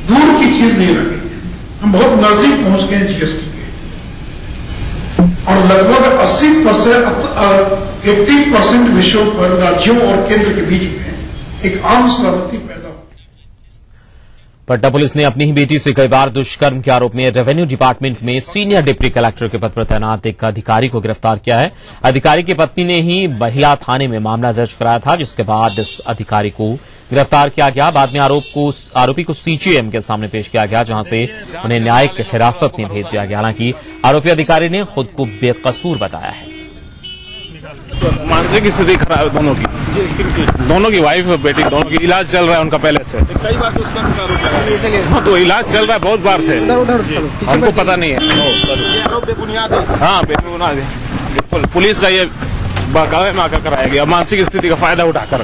दूर की चीज नहीं रह गई, हम बहुत नजदीक पहुंच गए जीएसटी के, और लगभग 80% विषयों पर राज्यों और केंद्र के बीच में एक आम सहमति पैदा हो। पटना पुलिस ने अपनी ही बेटी से कई बार दुष्कर्म के आरोप में रेवेन्यू डिपार्टमेंट में सीनियर डिप्टी कलेक्टर के पद पर तैनात एक अधिकारी को गिरफ्तार किया है। अधिकारी की पत्नी ने ही महिला थाने में मामला दर्ज कराया था, जिसके बाद इस अधिकारी को गिरफ्तार किया गया। बाद में आरोपी को सीजेएम के सामने पेश किया गया, जहां से उन्हें न्यायिक हिरासत में भेज दिया गया। हालांकि आरोपी अधिकारी ने खुद को बेकसूर बताया है। मानसिक स्थिति खराब है दोनों की वाइफ और बेटी दोनों की इलाज चल रहा है उनका पहले से। कई बार तो उसका हाँ, तो इलाज चल रहा है बहुत बार से, हमको पता नहीं है। आरोप बेबुनियाद है। हाँ बेबुनियाद है, बिल्कुल पुलिस का ये बाकायदा में आकर कराया गया मानसिक स्थिति का फायदा उठाकर।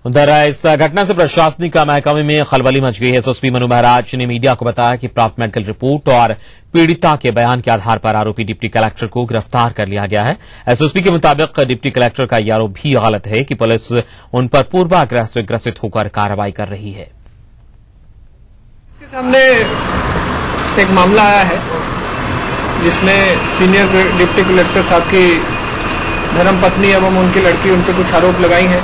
उधर इस घटना से प्रशासनिक महकमे में खलबली मच गई है। एसएसपी मनु महाराज ने मीडिया को बताया कि प्राप्त मेडिकल रिपोर्ट और पीड़िता के बयान के आधार पर आरोपी डिप्टी कलेक्टर को गिरफ्तार कर लिया गया है। एसएसपी के मुताबिक डिप्टी कलेक्टर का यह आरोप भी गलत है कि पुलिस उन पर पूर्वाग्रह से ग्रसित होकर कार्रवाई कर रही है। सामने एक मामला आया है जिसमें सीनियर डिप्टी कलेक्टर साहब की धर्मपत्नी एवं उनकी लड़की उन पर कुछ आरोप लगाई हैं,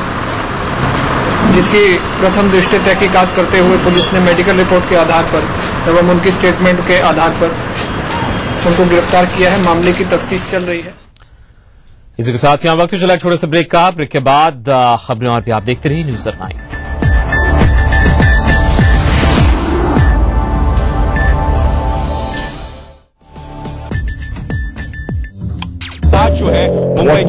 जिसकी प्रथम दृष्टि तहकीकात करते हुए पुलिस ने मेडिकल रिपोर्ट के आधार पर एवं उनकी स्टेटमेंट के आधार पर उनको गिरफ्तार किया है। मामले की तफ्तीश चल रही है। इसी के साथ यहां वक्त चला छोटे से ब्रेक का। ब्रेक के बाद खबरें और भी आप देखते रहिए न्यूज़ 9। जो है मुंबई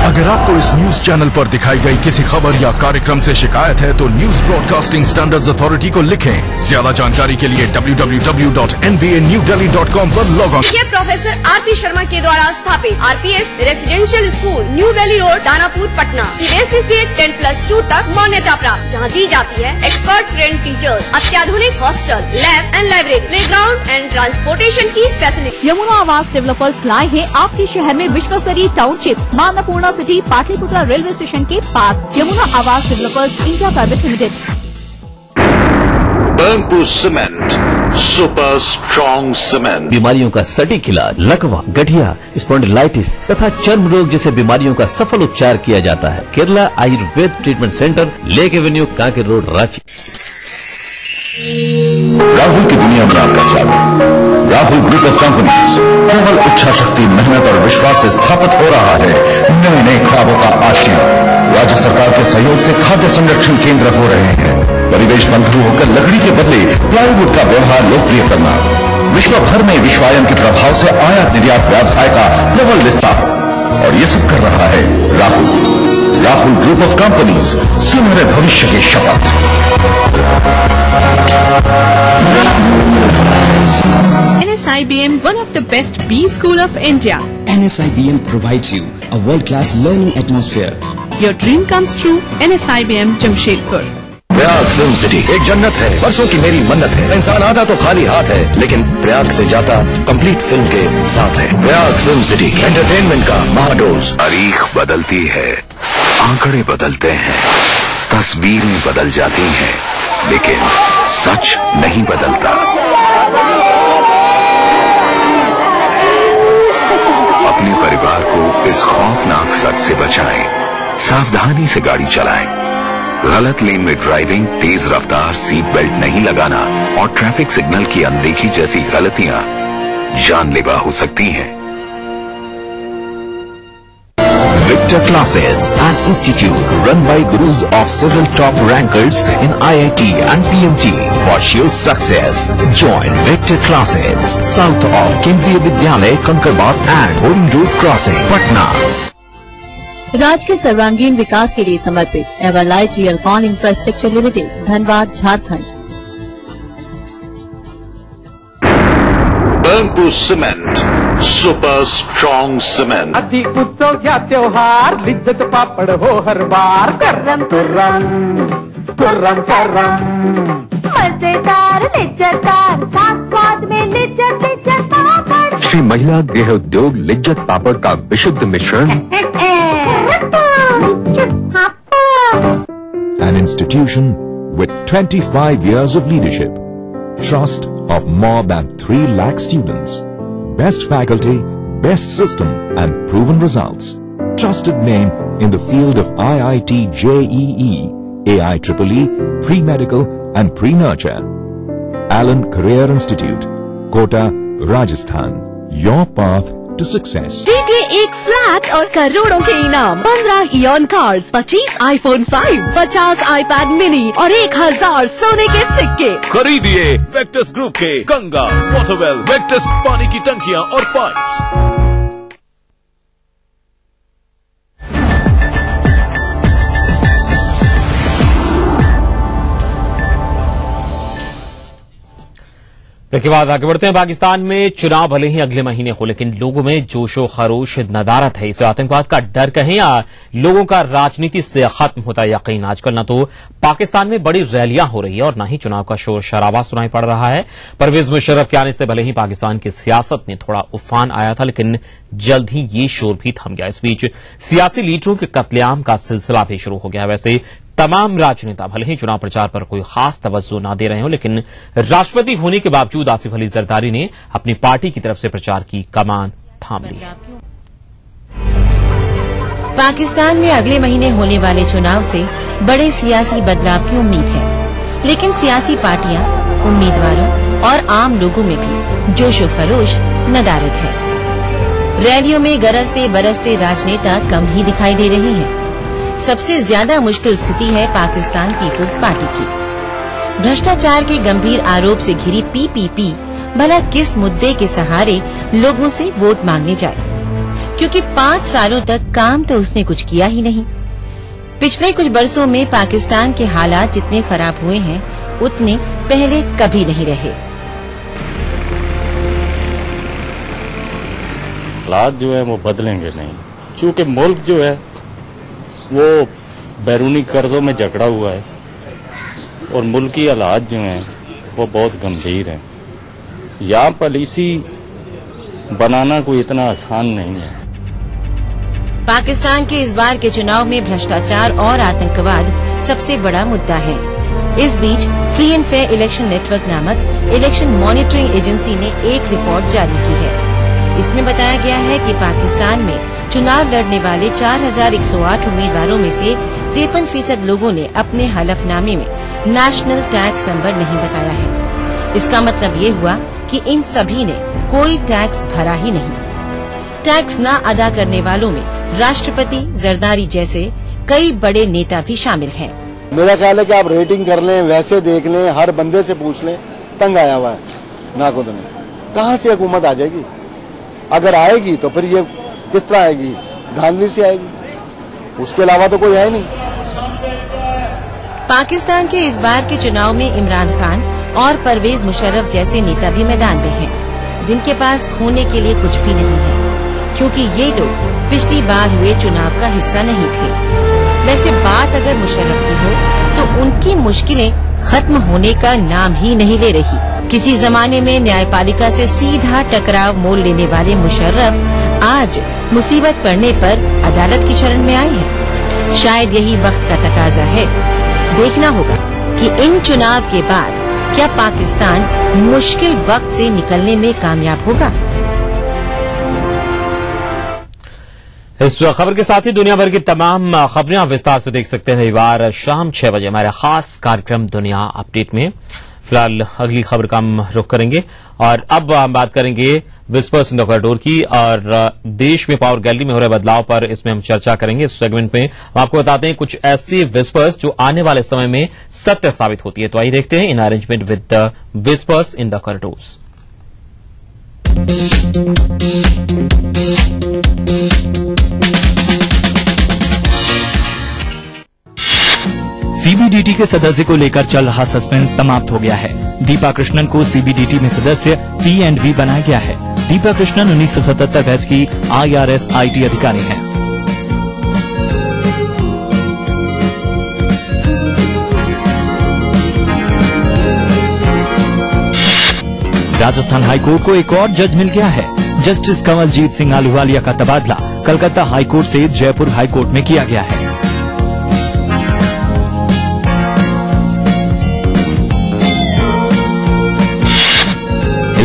अगर आपको इस न्यूज चैनल पर दिखाई गई किसी खबर या कार्यक्रम से शिकायत है तो न्यूज ब्रॉडकास्टिंग स्टैंडर्ड्स अथॉरिटी को लिखें। ज्यादा जानकारी के लिए www.nbanewdelhi.com पर लॉग ऑन। ये प्रोफेसर आरपी शर्मा के द्वारा स्थापित RPS residential school new valley road Danapur Patna CBSE से 10+2 तक मान्यता प्राप्त, जहाँ दी जाती है एक्सपर्ट ट्रेन टीचर्स, अत्याधुनिक hostel, lab and library, playground and transportation की फैसिलिटी। यमुना आवास डेवलपर्स लाए हैं आपके शहर में विश्वस्तरीय township Mannapurna city Pataliputra railway station के पास। Yamuna Awas developers India private limited. Burnpur cement, super strong cement. बीमारियों का सटीक इलाज, लकवा, गठिया, स्पॉन्डिलाइटिस तथा चर्म रोग जैसे बीमारियों का सफल उपचार किया जाता है। Kerala Ayurveda treatment centre, lake Avenue, Kanker road, Ranchi. Rahul की दुनिया में आपका स्वागत। राहुल ग्रुप ऑफ कंपनीज केवल इच्छा शक्ति, मेहनत और विश्वास से स्थापित हो रहा है नए नए ख्वाबों का आशियां। राज्य सरकार के सहयोग से खाद्य संरक्षण केंद्र हो रहे हैं। परिवेश बंधु होकर लकड़ी के बदले प्लाईवुड का व्यवहार लोकप्रिय करना। विश्व भर में विश्वायन के प्रभाव से आयात निर्यात व्यवसाय का प्रबल विस्तार, और ये सब कर रहा है Rahul. Rahul group of companies, सुनहरे भविष्य की शपथ। NSIBM, one of the best B school of India. NSIBM provides you a world-class learning atmosphere. Your dream comes true. NSIBM Jamshedpur. Prayag film city एक जन्नत है, बरसों की मेरी मन्नत है। इंसान आता तो खाली हाथ है, लेकिन प्रयाग से जाता कंप्लीट फिल्म के साथ है। प्रयाग फिल्म सिटी एंटरटेनमेंट का महाडोज। तारीख बदलती है, आंकड़े बदलते हैं, तस्वीरें बदल जाती हैं, लेकिन सच नहीं बदलता। अपने परिवार को इस खौफनाक सच से बचाएं, सावधानी से गाड़ी चलाएं। गलत लेन में ड्राइविंग, तेज रफ्तार, सीट बेल्ट नहीं लगाना और ट्रैफिक सिग्नल की अनदेखी जैसी गलतियां जानलेवा हो सकती हैं। Victor Classes, an institute run by gurus of several top rankers in IIT and PMT for sure success. Join Victor Classes, south of Kendriya Vidyalay, Kankarbat and Horing Road Crossing, Patna. राज्य के सर्वांगीण विकास के लिए समर्पित Everlight Realcon infrastructure limited, Dhanbad, Jharkhand. Burnpur cement, super strong cement. अधिक उत्सव या त्योहार, लिज्जत पापड़ हो हर बार। करम तुर्रम तुर्रम करम, मजेदार लिज्जतदार, साथ स्वाद में लिज्जत लिज्जत पापड़। श्री महिला गृह उद्योग लिज्जत पापड़ का विशुद्ध मिश्रण। institution with 25 years of leadership, trust of more than 3 lakh students, best faculty, best system and proven results. Trusted name in the field of IIT JEE, AIEEE, pre-medical and pre-nurture. Allen Career Institute, Kota, Rajasthan. Your path to success. जीते एक flat और करोड़ों के इनाम, 15 ion cars, 25 iPhone 5, 50 iPad mini और 1000 सोने के सिक्के। खरीदिए वेक्टस ग्रुप के गंगा, वाटरवेल, वेक्टस पानी की टंकियां और पाइप्स। इसके बाद आगे बढ़ते हैं। पाकिस्तान में चुनाव भले ही अगले महीने हो, लेकिन लोगों में जोशो खरोश नदारत है। इसे आतंकवाद का डर कहें या लोगों का राजनीति से खत्म होता यकीन। आजकल न तो पाकिस्तान में बड़ी रैलियां हो रही है और न ही चुनाव का शोर शराबा सुनाई पड़ रहा है। परवेज मुशर्रफ के आने से भले ही पाकिस्तान की सियासत में थोड़ा उफान आया था, लेकिन जल्द ही ये शोर भी थम गया। इस बीच सियासी लीडरों के कत्लेआम का सिलसिला भी शुरू हो गया। वैसे तमाम राजनेता भले ही चुनाव प्रचार पर कोई खास तवज्जो न दे रहे हो, लेकिन राष्ट्रपति होने के बावजूद आसिफ अली जरदारी ने अपनी पार्टी की तरफ से प्रचार की कमान थाम ली। पाकिस्तान में अगले महीने होने वाले चुनाव से बड़े सियासी बदलाव की उम्मीद है, लेकिन सियासी पार्टियां, उम्मीदवारों और आम लोगों में भी जोशो खरोश नदारत है। रैलियों में गरजते बरसते राजनेता कम ही दिखाई दे रहे हैं। सबसे ज्यादा मुश्किल स्थिति है पाकिस्तान पीपुल्स पार्टी की। भ्रष्टाचार के गंभीर आरोप से घिरी पीपीपी भला किस मुद्दे के सहारे लोगों से वोट मांगने जाए, क्योंकि 5 सालों तक काम तो उसने कुछ किया ही नहीं। पिछले कुछ बरसों में पाकिस्तान के हालात जितने खराब हुए हैं उतने पहले कभी नहीं रहे। हालात जो है वो बदलेंगे नहीं, क्योंकि मुल्क जो है वो बैरूनी कर्जों में जकड़ा हुआ है और मुल्की हालात जो हैं वो बहुत गंभीर हैं। यहाँ पॉलिसी बनाना कोई इतना आसान नहीं है। पाकिस्तान के इस बार के चुनाव में भ्रष्टाचार और आतंकवाद सबसे बड़ा मुद्दा है। इस बीच free and fair election network नामक इलेक्शन मॉनिटरिंग एजेंसी ने एक रिपोर्ट जारी की है। इसमें बताया गया है कि पाकिस्तान में चुनाव लड़ने वाले 4108 उम्मीदवारों में से 53% लोगों ने अपने हलफनामे में नेशनल टैक्स नंबर नहीं बताया है। इसका मतलब ये हुआ कि इन सभी ने कोई टैक्स भरा ही नहीं। टैक्स न अदा करने वालों में राष्ट्रपति जरदारी जैसे कई बड़े नेता भी शामिल हैं। मेरा ख्याल है कि आप रेटिंग कर लें, वैसे देख लें, हर बंदे से पूछ लें, तंग आया हुआ है नाखुद में। कहाँ से हुकूमत आ जाएगी? अगर आएगी तो फिर ये किस तरह आएगी? धांधली से आएगी, उसके अलावा तो कोई है नहीं। पाकिस्तान के इस बार के चुनाव में इमरान खान और परवेज मुशर्रफ जैसे नेता भी मैदान में हैं, जिनके पास खोने के लिए कुछ भी नहीं है, क्योंकि ये लोग पिछली बार हुए चुनाव का हिस्सा नहीं थे। वैसे बात अगर मुशर्रफ की हो तो उनकी मुश्किलें खत्म होने का नाम ही नहीं ले रही। किसी जमाने में न्यायपालिका से सीधा टकराव मोल लेने वाले मुशर्रफ आज मुसीबत पड़ने पर अदालत की शरण में आए हैं। शायद यही वक्त का तकाजा है। देखना होगा कि इन चुनाव के बाद क्या पाकिस्तान मुश्किल वक्त से निकलने में कामयाब होगा। इस खबर के साथ ही दुनिया भर की तमाम खबरें आप विस्तार से देख सकते हैं रविवार शाम 6 बजे हमारे खास कार्यक्रम दुनिया अपडेट में। फिलहाल अगली खबर का हम रुख करेंगे और अब हम बात करेंगे विस्पर्स इन द कॉरिडोर की और देश में पावर गैलरी में हो रहे बदलाव पर। इसमें हम चर्चा करेंगे। इस सेगमेंट में हम आपको बताते हैं कुछ ऐसी विस्पर्स जो आने वाले समय में सत्य साबित होती है। तो आइए देखते हैं in arrangement with the whispers in the corridors. CBDT के सदस्य को लेकर चल रहा सस्पेंस समाप्त हो गया है। दीपा कृष्णन को सीबीडीटी में सदस्य P&V बनाया गया है। दीपा कृष्णन 1977 बैच की IRS IT अधिकारी हैं। राजस्थान हाईकोर्ट को एक और जज मिल गया है। जस्टिस कंवलजीत सिंह आहलूवालिया का तबादला कलकत्ता हाईकोर्ट से जयपुर हाईकोर्ट में किया गया है।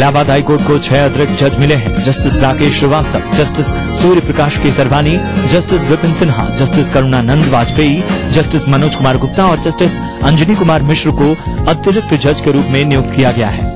इलाहाबाद हाईकोर्ट को 6 अतिरिक्त जज मिले हैं। Justice Rakesh Srivastava, justice Surya Prakash Kesarwani, justice Vipin Sinha, justice Karunanand Vajpayee, justice Manoj Kumar Gupta और जस्टिस अंजनी कुमार मिश्र को अतिरिक्त जज के रूप में नियुक्त किया गया है।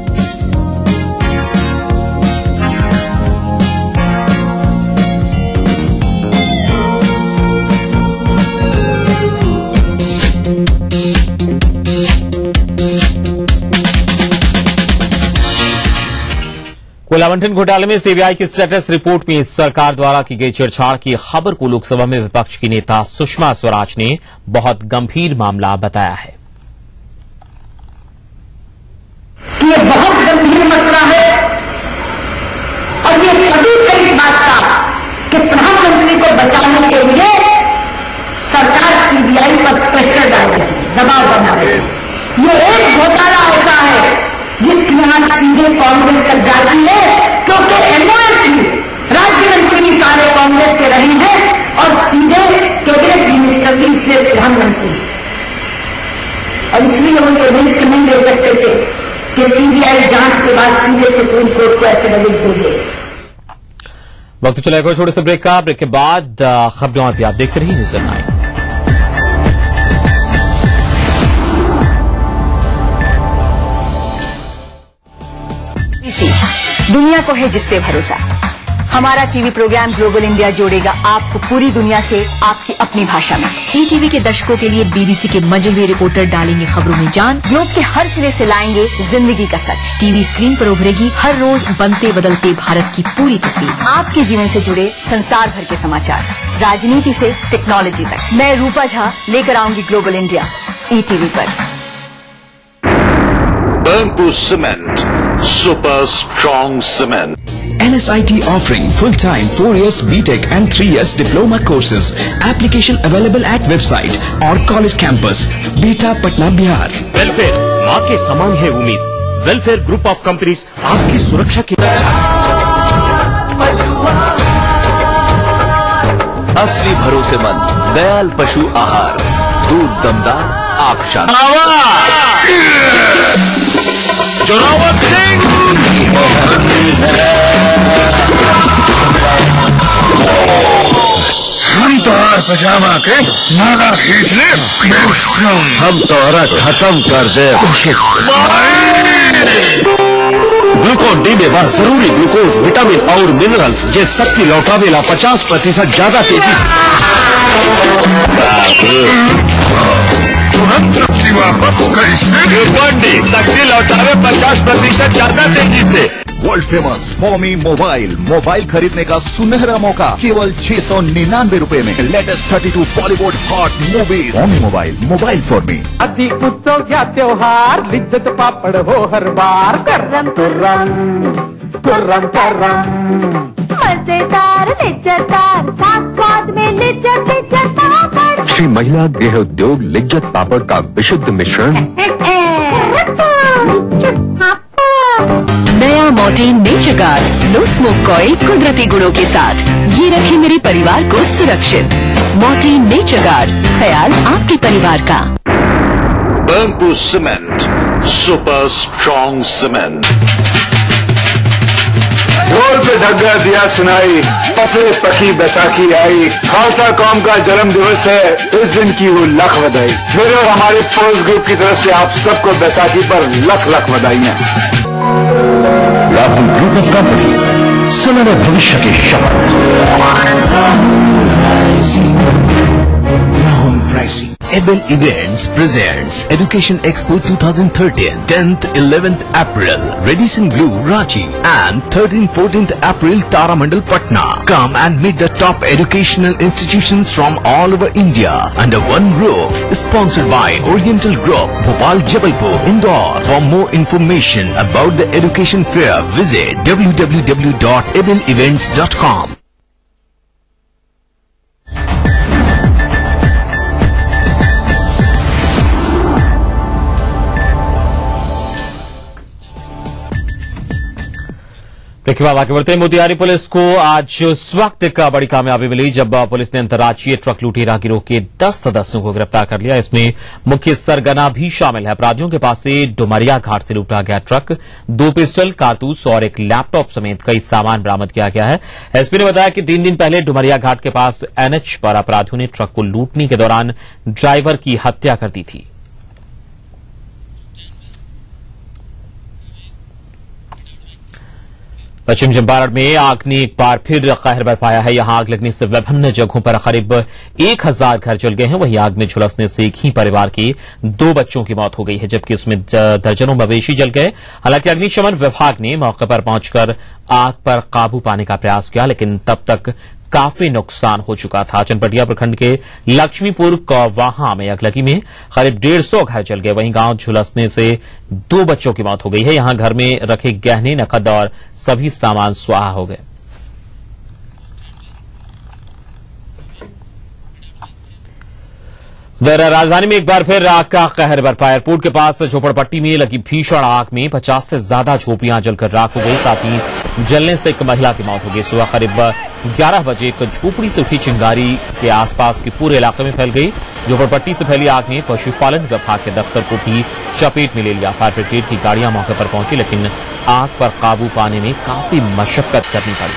कोयला आवंटन घोटाले में सीबीआई की स्टेटस रिपोर्ट में सरकार द्वारा की गई छेड़छाड़ की खबर को लोकसभा में विपक्ष की नेता सुषमा स्वराज ने बहुत गंभीर मामला बताया है। ये बहुत गंभीर मसला है और ये सबूत है इस बात का कि प्रधानमंत्री को बचाने के लिए सरकार सीबीआई पर प्रेशर डाल रही है, दबाव बना रही है। ये एक घोटाला ऐसा है जिसकी आंच सीधे कांग्रेस तक जाती है, क्योंकि एमओएस भी राज्य मंत्री भी सारे कांग्रेस के रहे हैं और सीधे कैबिनेट मिनिस्टर भी इसलिए प्रधानमंत्री, और इसलिए वो ये रिस्क नहीं ले सकते थे कि सीबीआई जांच के बाद सीधे सुप्रीम कोर्ट को एफिडेविट दे दे। वक्त चला एक छोटे से ब्रेक का। ब्रेक के बाद खबरों आप देखते रहिए न्यूज़ 9। दुनिया को है जिस पे भरोसा। हमारा टीवी प्रोग्राम ग्लोबल इंडिया जोड़ेगा आपको पूरी दुनिया से आपकी अपनी भाषा में। ईटीवी के दर्शकों के लिए बीबीसी के मजे हुए रिपोर्टर डालेंगे खबरों में जान। ग्लोब के हर सिरे से लाएंगे जिंदगी का सच। टीवी स्क्रीन पर उभरेगी हर रोज बनते बदलते भारत की पूरी तस्वीर। आपके जीवन से जुड़े संसार भर के समाचार, राजनीति से टेक्नोलॉजी तक। मैं रूपा झा लेकर आऊंगी ग्लोबल इंडिया ईटीवी पर। Burnpur Cement, super strong cement. NSIT offering full-time 4 years BTech and 3 years diploma courses. Application available at website or college campus. Beta Patna, Bihar. Welfare माँ के समान है उम्मीद। वेलफेयर ग्रुप ऑफ कंपनीज आपकी सुरक्षा की। असली भरोसेमंद दयाल पशु आहार, दूध दमदार, आप शान। जोरावर सिंह हम तोहर पजामा के नागा खींच ले, हम तोहरा खत्म कर दे। ग्लूकोन डी में वह जरूरी ग्लूकोज, विटामिन और मिनरल्स जे शक्ति लौटावेला 50% ज्यादा तेजी तुरंत शक्ति वापस कैसे? ग्लूकोन डी शक्ति लौटावे 50% ज्यादा तेजी से। वर्ल्ड फेमस फॉमी मोबाइल खरीदने का सुनहरा मौका केवल 699 रुपए में। Latest 32 Bollywood hot movies. Foamy mobile for me. अति उत्सव या त्योहार, लिज्जत पापड़ हो हर बार। कर्रम तुर्रम तुर्रम कर्रम, मजेदार लिज्जतदार, साथ स्वाद में लिज्जत लिज्जत पापड़। श्री महिला गृह उद्योग लिज्जत पापड़ का विशुद्ध मिश्रण। नया Mortein nature guard low smoke coil कुदरती गुणों के साथ ये रखे मेरे परिवार को सुरक्षित। मॉर्टीन नेचर गार्ड, ख्याल आपके परिवार का। Burnpur Cement, super strong cement. ढोल पे ढग्गा दिया सुनाई, फसले पकी बैसाखी आई। खालसा कौम का जन्म दिवस है, इस दिन की हो लख बधाई। मेरे और हमारे फोर्स ग्रुप की तरफ से आप सबको बैसाखी पर लख लख बधाइयाँ। राहुल ग्रुप ऑफ कंपनीज, सुनहरे भविष्य की शपथ। Rahul Pricing. Ebel Events presents Education Expo 2013, 10th, 11th April, Radisson Blue, Ranchi, and 13th, 14th April, Taramandal, Patna. Come and meet the top educational institutions from all over India under one roof. Sponsored by Oriental Group, Bhopal, Jabalpur, Indore. For more information about the education fair, visit www.ebelevents.com. देखिए बाबा के बढ़ते Motihari police को आज उस वक्त एक बड़ी कामयाबी मिली जब पुलिस ने अंतर्राज्यीय ट्रक लुटेरा गिरोह के 10 सदस्यों को गिरफ्तार कर लिया। इसमें मुख्य सरगना भी शामिल है। अपराधियों के पास से डुमरिया घाट से लूटा गया ट्रक, 2 पिस्टल, कारतूस और एक लैपटॉप समेत कई सामान बरामद किया गया है। एसपी ने बताया कि 3 दिन पहले डुमरिया घाट के पास एनएच पर अपराधियों ने ट्रक को लूटने के दौरान ड्राइवर की हत्या कर दी थी। पश्चिम चंपारण में आग ने एक बार फिर कहर बरपाया है। यहां आग लगने से विभिन्न जगहों पर करीब 1000 घर जल गए हैं। वहीं आग में झुलसने से एक ही परिवार के 2 बच्चों की मौत हो गई है, जबकि उसमें दर्जनों मवेशी जल गए। हालांकि अग्निशमन विभाग ने मौके पर पहुंचकर आग पर काबू पाने का प्रयास किया, लेकिन तब तक काफी नुकसान हो चुका था। चनपटिया प्रखंड के लक्ष्मीपुर कौवाहा में अगलगी में करीब 150 घर जल गए। वहीं गांव झुलसने से 2 बच्चों की मौत हो गई है। यहां घर में रखे गहने, नकद और सभी सामान स्वाहा हो गए। राजधानी में एक बार फिर आग का कहर बरपा। एयरपोर्ट के पास झोपड़पट्टी में लगी भीषण आग में 50 से ज्यादा झोपड़ियां जलकर राख हो गई। साथ ही जलने से एक महिला की मौत हो गई। सुबह करीब 11 बजे एक झोपड़ी से उठी चिंगारी के आसपास के पूरे इलाके में फैल गई। झोपड़पट्टी से फैली आग ने पशुपालन विभाग के दफ्तर को भी चपेट में ले लिया। फायर ब्रिगेड की गाड़ियां मौके पर पहुंची, लेकिन आग पर काबू पाने में काफी मशक्कत करनी पड़ी।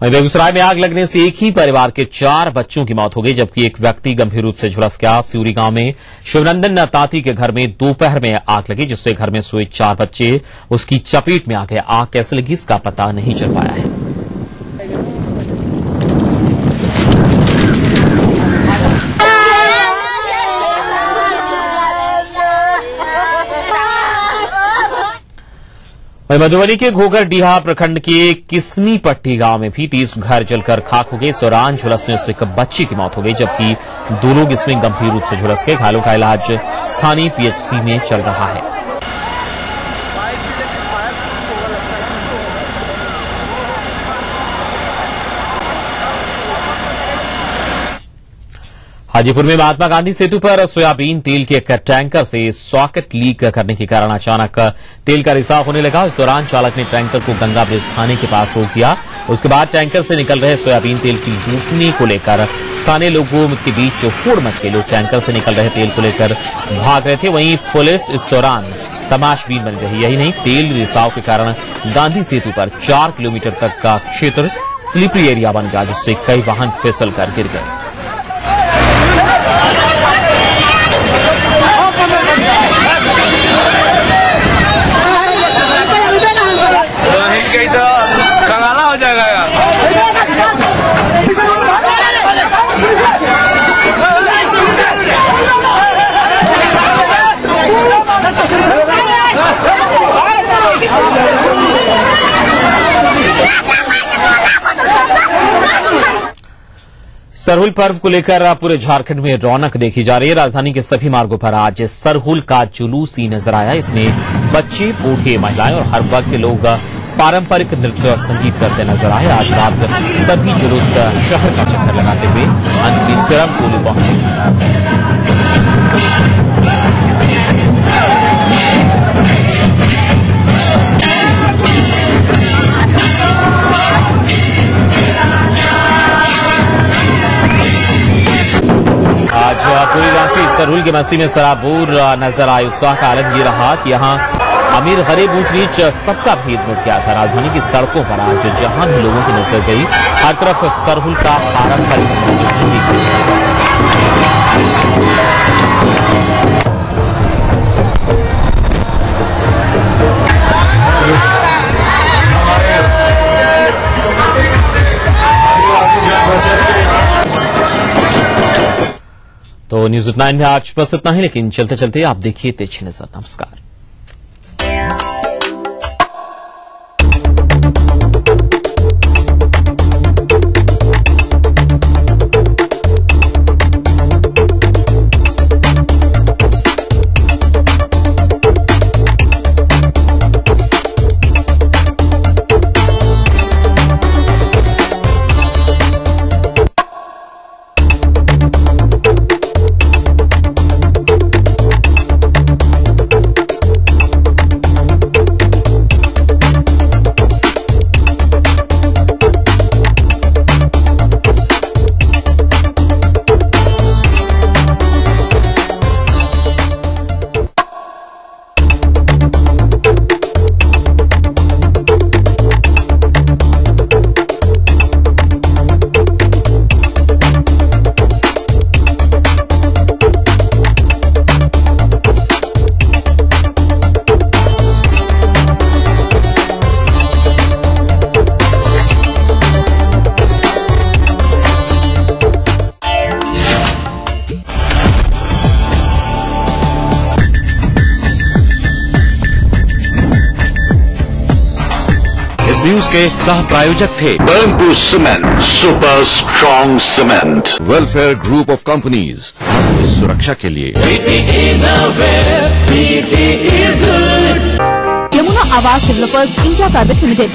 बेगूसराय में आग लगने से एक ही परिवार के 4 बच्चों की मौत हो गई, जबकि एक व्यक्ति गंभीर रूप से झुलस गया। सिउरी गांव में शिवनंदन ताती के घर में दोपहर में आग लगी, जिससे घर में सोए 4 बच्चे उसकी चपेट में आ गए। आग कैसे लगी इसका पता नहीं चल पाया है। मधुबनी के घोघरडीहा प्रखंड के किसनी पट्टी गांव में भी 30 घर जलकर खाक हो गए। इस दौरान झुलसने से एक बच्ची की मौत हो गई, जबकि 2 लोग इसमें गंभीर रूप से झुलस गए। घायलों का इलाज स्थानीय पीएचसी में चल रहा है। हाजीपुर में महात्मा गांधी सेतु पर सोयाबीन तेल के एक टैंकर से सॉकेट लीक करने के कारण अचानक तेल का रिसाव होने लगा। इस दौरान चालक ने टैंकर को गंगा ब्रिज थाने के पास रोक दिया। उसके बाद टैंकर से निकल रहे सोयाबीन तेल की लूटने को लेकर स्थानीय लोगों के बीच होड़ मच गई। लोग टैंकर से निकल रहे तेल को लेकर भाग रहे थे। वहीं पुलिस इस दौरान तमाशबीन बन रही। यही नहीं, तेल रिसाव के कारण गांधी सेतु पर 4 किलोमीटर तक का क्षेत्र स्लिपरी एरिया बन गया, जिससे कई वाहन फिसल कर गिर गए। कंगाला हो जाएगा। सरहुल पर्व को लेकर पूरे झारखंड में रौनक देखी जा रही है। राजधानी के सभी मार्गों पर आज सरहुल का जुलूस ही नजर आया। इसमें बच्चे, बूढ़े, महिलाएं और हर वर्ग के लोग पारंपरिक नृत्य और संगीत करते नजर आए। आज रात सभी जुलूस शहर का चक्कर लगाते हुए अंत में सिरम कोली पहुंचे। आज पूरी रांची सरहुल की मस्ती में सराबोर नजर आए। उत्साह का आलम ये रहा कि यहाँ अमीर गरीब ऊंच नीच सबका भेद मिट गया था। राजधानी की सड़कों पर आज जहां भी लोगों की नजर गई, हर तरफ सरहुल का पारंपरिक तो न्यूज 9 में आज बस इतना ही, लेकिन चलते चलते आप देखिए तेज नजर। नमस्कार। इस न्यूज के सह प्रायोजक थे Burnpur cement, super strong cement. Welfare group of companies, आपकी सुरक्षा के लिए। Yamuna Awas developers India private limited.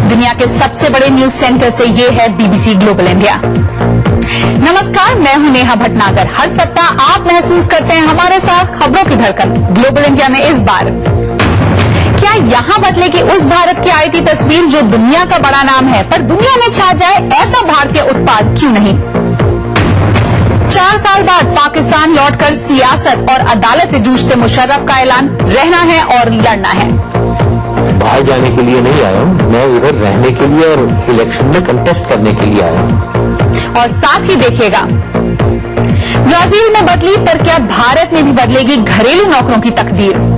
दुनिया के सबसे बड़े न्यूज सेंटर से ये है बीबीसी ग्लोबल इंडिया। नमस्कार, मैं हूं नेहा भटनागर। हर सप्ताह आप महसूस करते हैं हमारे साथ खबरों की धड़कन। ग्लोबल इंडिया में इस बार क्या यहां बदलेगी उस भारत की आईटी तस्वीर जो दुनिया का बड़ा नाम है, पर दुनिया में छा जाए ऐसा भारतीय उत्पाद क्यों नहीं? 4 साल बाद पाकिस्तान लौटकर सियासत और अदालत से जूझते मुशर्रफ का ऐलान, रहना है और लड़ना है। बाहर जाने के लिए नहीं आया हूं, मैं इधर रहने के लिए और इलेक्शन में कंटेस्ट करने के लिए आया हूं। और साथ ही देखिएगा, ब्राजील में बदली पर क्या भारत में भी बदलेगी घरेलू नौकरों की तकदीर?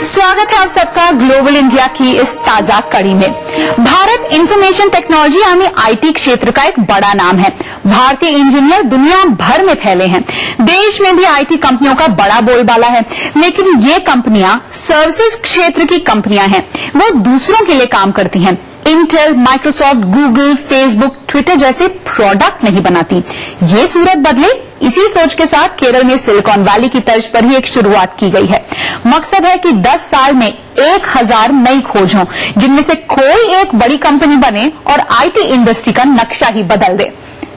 स्वागत है आप सबका ग्लोबल इंडिया की इस ताजा कड़ी में। भारत इंफॉर्मेशन टेक्नोलॉजी यानी आईटी क्षेत्र का एक बड़ा नाम है। भारतीय इंजीनियर दुनिया भर में फैले हैं। देश में भी आईटी कंपनियों का बड़ा बोलबाला है, लेकिन ये कंपनियां सर्विसेज क्षेत्र की कंपनियां हैं। वो दूसरों के लिए काम करती हैं। Intel, Microsoft, Google, Facebook, Twitter जैसे प्रोडक्ट नहीं बनाती। ये सूरत बदले, इसी सोच के साथ केरल में सिलिकॉन वैली की तर्ज पर ही एक शुरुआत की गई है। मकसद है कि 10 साल में 1000 नई खोज हों, जिनमें से कोई एक बड़ी कंपनी बने और आईटी इंडस्ट्री का नक्शा ही बदल दे।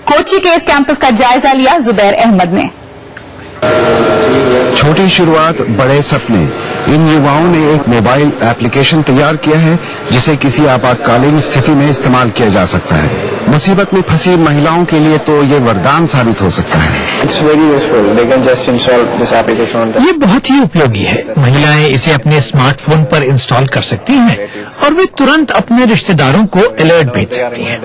कोची के इस कैंपस का जायजा लिया जुबैर अहमद ने। छोटी शुरुआत, बड़े सपने। इन युवाओं ने एक मोबाइल एप्लीकेशन तैयार किया है जिसे किसी आपातकालीन स्थिति में इस्तेमाल किया जा सकता है। मुसीबत में फंसी महिलाओं के लिए तो ये वरदान साबित हो सकता है। It's very useful. They can just install this application on the... ये बहुत ही उपयोगी है। महिलाएं इसे अपने स्मार्टफोन पर इंस्टॉल कर सकती हैं और वे तुरंत अपने रिश्तेदारों को अलर्ट भेज सकती हैं।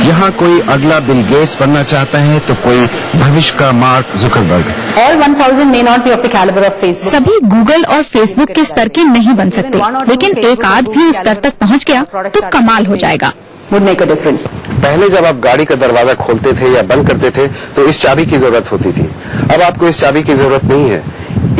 यहाँ कोई अगला बिल गेट्स बनना चाहता है तो कोई भविष्य का mark Zuckerberg. All 1000 may not be of the caliber of Facebook. सभी गूगल और फेसबुक के स्तर के नहीं बन सकते, लेकिन एक आध भी इस स्तर तक पहुंच गया तो कमाल हो जाएगा। Would make a difference. पहले जब आप गाड़ी का दरवाजा खोलते थे या बंद करते थे तो इस चाबी की जरूरत होती थी। अब आपको इस चाबी की जरूरत नहीं है।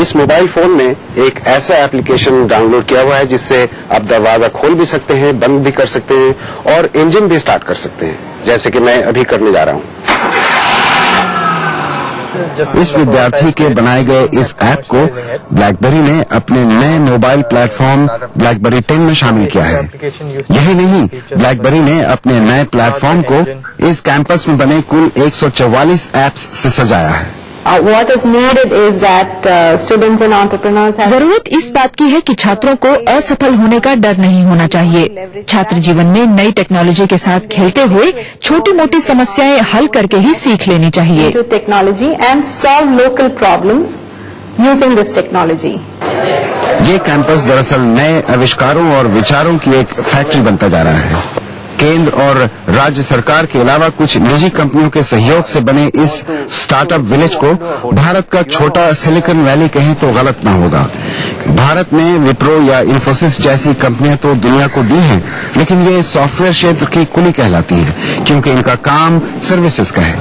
इस मोबाइल फोन में एक ऐसा एप्लीकेशन डाउनलोड किया हुआ है जिससे आप दरवाजा खोल भी सकते हैं, बंद भी कर सकते हैं और इंजन भी स्टार्ट कर सकते हैं, जैसे कि मैं अभी करने जा रहा हूं। इस विद्यार्थी के बनाए गए इस ऐप को ब्लैकबेरी ने अपने नए मोबाइल प्लेटफॉर्म ब्लैकबेरी 10 में शामिल किया है। यही नहीं, ब्लैकबेरी ने अपने नए प्लेटफॉर्म को इस कैंपस में बने कुल 144 ऐप्स से सजाया है। What is needed is that students and entrepreneurs have... जरूरत इस बात की है कि छात्रों को असफल होने का डर नहीं होना चाहिए। छात्र जीवन में नई टेक्नोलॉजी के साथ खेलते हुए छोटी मोटी समस्याएं हल करके ही सीख लेनी चाहिए। Technology and solve local problems using this technology. ये कैंपस दरअसल नए आविष्कारों और विचारों की एक फैक्ट्री बनता जा रहा है। केंद्र और राज्य सरकार के अलावा कुछ निजी कंपनियों के सहयोग से बने इस स्टार्टअप विलेज को भारत का छोटा सिलिकॉन वैली कहें तो गलत न होगा। भारत में विप्रो या इन्फोसिस जैसी कंपनियां तो दुनिया को दी हैं, लेकिन ये सॉफ्टवेयर क्षेत्र की कुली कहलाती हैं क्योंकि इनका काम सर्विसेज का है।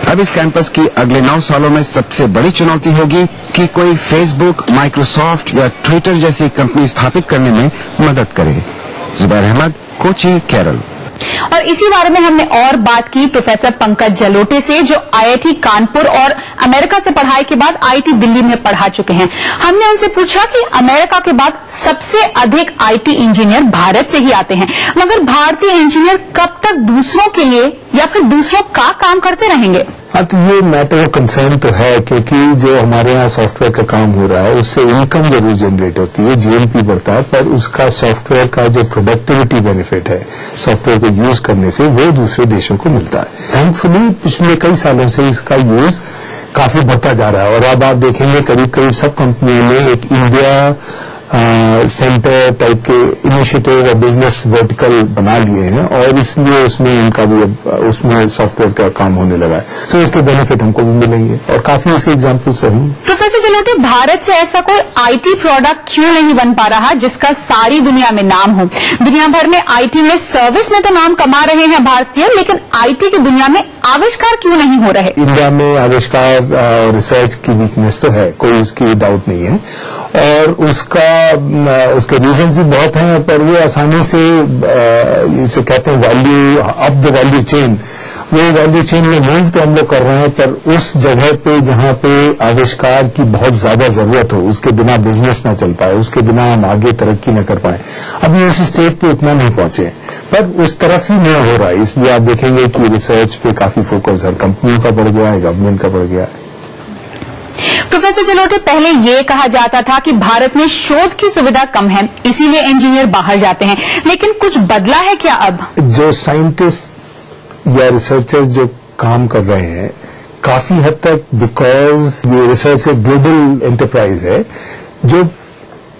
अब इस कैंपस की अगले 9 सालों में सबसे बड़ी चुनौती होगी कि कोई फेसबुक, माइक्रोसॉफ्ट या ट्विटर जैसी कंपनी स्थापित करने में मदद करे। जुबैर अहमद, कोची, केरल। और इसी बारे में हमने और बात की प्रोफेसर पंकज जलोटे से, जो आईआईटी कानपुर और अमेरिका से पढ़ाई के बाद आईआईटी दिल्ली में पढ़ा चुके हैं। हमने उनसे पूछा कि अमेरिका के बाद सबसे अधिक आईटी इंजीनियर भारत से ही आते हैं, मगर भारतीय इंजीनियर कब तक दूसरों के लिए या फिर दूसरों का काम करते रहेंगे? हाँ, तो ये मैटर ऑफ कंसर्न तो है, क्योंकि जो हमारे यहाँ सॉफ्टवेयर का काम हो रहा है उससे इनकम जरूर जनरेट होती है, जीएनपी बढ़ता है, पर उसका सॉफ्टवेयर का जो प्रोडक्टिविटी बेनिफिट है सॉफ्टवेयर को यूज करने से वो दूसरे देशों को मिलता है। थैंकफुली पिछले कई सालों से इसका यूज काफी बढ़ता जा रहा है और अब आप देखेंगे करीब करीब सब कंपनियों ने एक इंडिया सेंटर टाइप के इनिशिएटिव और बिजनेस वर्टिकल बना लिए हैं और इसलिए उसमें इनका भी उसमें सॉफ्टवेयर का काम होने लगा है। तो इसके बेनिफिट हमको भी मिलेंगे और काफी इसके एग्जाम्पल्स हैं। प्रोफेसर जलोटे, भारत से ऐसा कोई आईटी प्रोडक्ट क्यों नहीं बन पा रहा जिसका सारी दुनिया में नाम हो? दुनिया भर में आईटी में सर्विस में तो नाम कमा रहे हैं भारतीय, लेकिन आईटी की दुनिया में आविष्कार क्यों नहीं हो रहे? इंडिया में आविष्कार और रिसर्च की वीकनेस तो है, कोई उसकी डाउट नहीं है और उसके रीजंस भी बहुत हैं, पर वो आसानी से इसे कहते हैं value up the value chain, वो वैल्यू चेन में मूव तो हम लोग कर रहे हैं, पर उस जगह पे जहां पे आविष्कार की बहुत ज्यादा जरूरत हो उसके बिना बिजनेस ना चल पाए, उसके बिना हम आगे तरक्की न कर पाए, अभी उस स्टेट पे उतना नहीं पहुंचे, पर उस तरफ ही नहीं हो रहा है। इसलिए आप देखेंगे कि रिसर्च पे काफी फोकस हर कंपनियों का बढ़ गया है, गवर्नमेंट का बढ़ गया है। प्रोफेसर जलोटे, पहले ये कहा जाता था कि भारत में शोध की सुविधा कम है, इसीलिए इंजीनियर बाहर जाते हैं, लेकिन कुछ बदला है क्या अब? जो साइंटिस्ट या रिसर्चर्स जो काम कर रहे हैं काफी हद तक, बिकॉज ये रिसर्च एक ग्लोबल एंटरप्राइज है, जो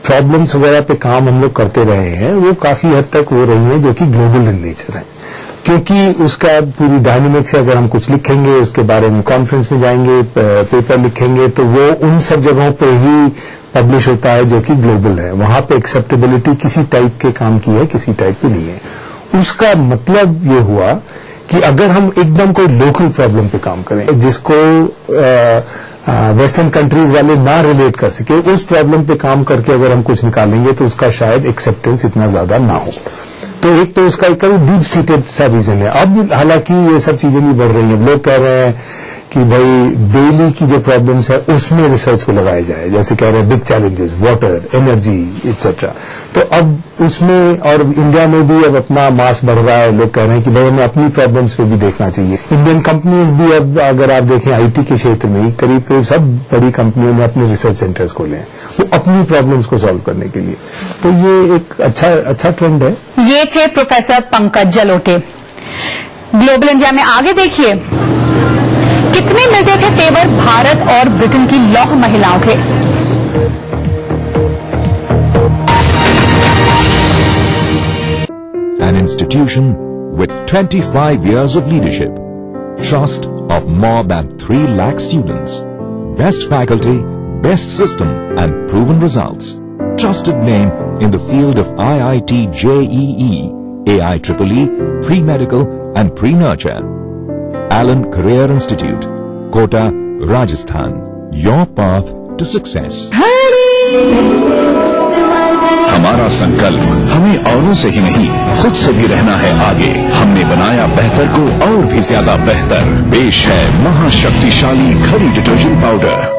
प्रॉब्लम्स वगैरह पे काम हम लोग करते रहे हैं वो काफी हद तक हो रही है जो कि ग्लोबल इन नेचर है, क्योंकि उसका पूरी डायनेमिक्स से अगर हम कुछ लिखेंगे उसके बारे में कॉन्फ्रेंस में जाएंगे, पेपर लिखेंगे तो वो उन सब जगहों पे ही पब्लिश होता है जो कि ग्लोबल है। वहां पे एक्सेप्टेबिलिटी किसी टाइप के काम की है, किसी टाइप की नहीं है। उसका मतलब ये हुआ कि अगर हम एकदम कोई लोकल प्रॉब्लम पे काम करें जिसको वेस्टर्न कंट्रीज वाले ना रिलेट कर सके, उस प्रॉब्लम पे काम करके अगर हम कुछ निकालेंगे तो उसका शायद एक्सेप्टेंस इतना ज्यादा ना हो। तो एक तो उसका एक डीप सीटेड सा रीजन है। अब हालांकि ये सब चीजें भी बढ़ रही हैं, लोग कह रहे हैं कि भाई डेली की जो प्रॉब्लम्स है उसमें रिसर्च को लगाया जाए, जैसे कह रहे हैं big challenges, water, energy etcetera. तो अब उसमें और इंडिया में भी अब अपना मास बढ़ रहा है, लोग कह रहे हैं कि भाई हमें अपनी प्रॉब्लम्स पे भी देखना चाहिए। इंडियन कंपनीज भी अब अगर आप देखें आईटी के क्षेत्र में करीब करीब सब बड़ी कंपनियों ने अपने रिसर्च सेंटर्स खोले हैं वो अपनी प्रॉब्लम्स को सॉल्व करने के लिए। तो ये एक अच्छा ट्रेंड है। ये थे प्रोफेसर पंकज जलोटे। ग्लोबल इंडिया में आगे देखिए, कितने मिलते थे तेवर भारत और ब्रिटेन की लौह महिलाओं के। An institution with 25 years of leadership, trust of more than 3 lakh students, best faculty, best system and proven results. Trusted name in the field of IIT JEE, AIEEE, pre-medical and pre-nurture. Allen Career Institute, Kota, Rajasthan. Your path to success. हमारा संकल्प हमें औरों से ही नहीं खुद से भी रहना है आगे। हमने बनाया बेहतर को और भी ज्यादा बेहतर। पेश है महाशक्तिशाली खरी डिटर्जेंट पाउडर।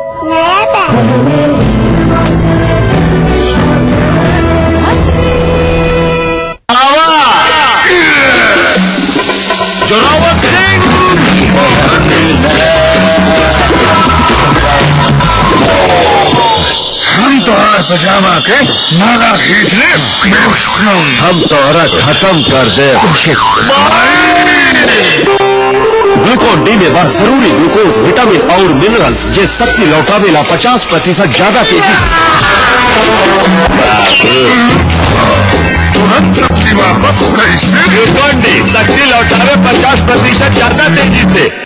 जोरावर सिंह हम तोहरा पजामा के नाला खींच ले, हम तोहरा खत्म कर दे। ग्लूकोन डी में वह जरूरी ग्लूकोज, विटामिन और मिनरल्स जे शक्ति लौटावेला 50% ज्यादा तेजी शक्ति वापस कैसे? ग्लूकोन डी शक्ति लौटावे 50% ज्यादा तेजी से।